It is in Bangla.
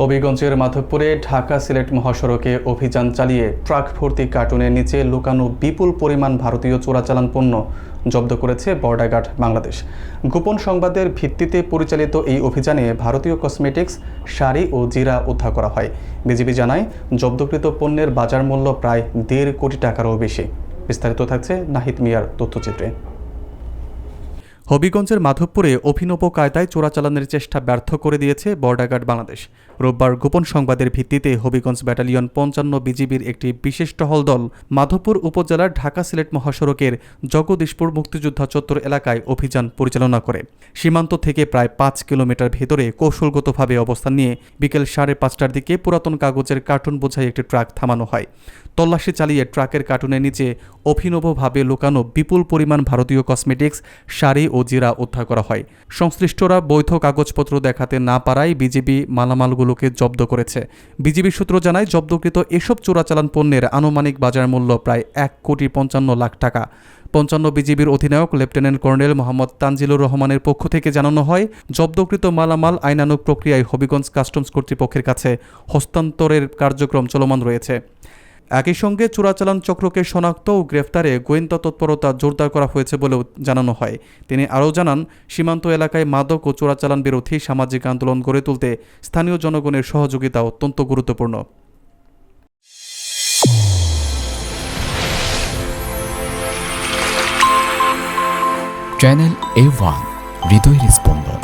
হবিগঞ্জের মাধবপুরে ঢাকা সিলেট মহাসড়কে অভিযান চালিয়ে ট্রাক ভর্তি কার্টুনের নিচে লুকানো বিপুল পরিমাণ ভারতীয় চোরাচালান পণ্য জব্দ করেছে বর্ডার গার্ড বাংলাদেশ। গোপন সংবাদের ভিত্তিতে পরিচালিত এই অভিযানে ভারতীয় কসমেটিক্স, শাড়ি ও জিরা উদ্ধার করা হয়। বিজিবি জানায়, জব্দকৃত পণ্যের বাজার মূল্য প্রায় 1.5 কোটি টাকারও বেশি। বিস্তারিত থাকছে নাহিদ মিয়ার তথ্যচিত্রে। হবিগঞ্জের মাধবপুরে অভিনব কায়দায় চোরাচালানের চেষ্টা ব্যর্থ করে দিয়েছে বর্ডার গার্ড বাংলাদেশ। রোববার গোপন সংবাদের ভিত্তিতে হবিগঞ্জ ব্যাটালিয়ন 55 বিজিবির একটি বিশেষ টহল দল মাধবপুর উপজেলার ঢাকা সিলেট মহাসড়কের জগদীশপুর মুক্তিযোদ্ধা চত্বর এলাকায় অভিযান পরিচালনা করে। সীমান্ত থেকে প্রায় 5 কিলোমিটার ভেতরে কৌশলগতভাবে অবস্থান নিয়ে বিকেল 5:30টার দিকে পুরাতন কাগজের কার্টুন বোঝাই একটি ট্রাক থামানো হয়। তল্লাশি চালিয়ে ট্রাকের কার্টুনের নিচে অভিনবভাবে লুকানো বিপুল পরিমাণ ভারতীয় কসমেটিক্স, শাড়ি ও জিরা উদ্ধার করা হয়। সংশ্লিষ্টরা বৈধ কাগজপত্র দেখাতে না পারায় বিজিবি মালামালগুলোকে জব্দ করেছে। বিজিবি সূত্র জানায়, জব্দকৃত এসব চোরাচালান পণ্যের আনুমানিক বাজার মূল্য প্রায় 1,55,00,000 টাকা। 55 বিজিবির অধিনায়ক লেফটেন্যান্ট কর্নেল মোহাম্মদ তানজিলুর রহমানের পক্ষ থেকে জানানো হয়, জব্দকৃত মালামাল আইনানুগ প্রক্রিয়ায় হবিগঞ্জ কাস্টমস কর্তৃপক্ষের কাছে হস্তান্তরের কার্যক্রম চলমান রয়েছে। একই সঙ্গে চোরাচালান চক্রকে শনাক্ত ও গ্রেফতারে গোয়েন্দা তৎপরতা জোরদার করা হয়েছে বলেও জানানো হয়। তিনি আরও জানান, সীমান্ত এলাকায় মাদক ও চোরাচালান বিরোধী সামাজিক আন্দোলন গড়ে তুলতে স্থানীয় জনগণের সহযোগিতা অত্যন্ত গুরুত্বপূর্ণ। চ্যানেল A1 হৃদয়ের স্পন্দন।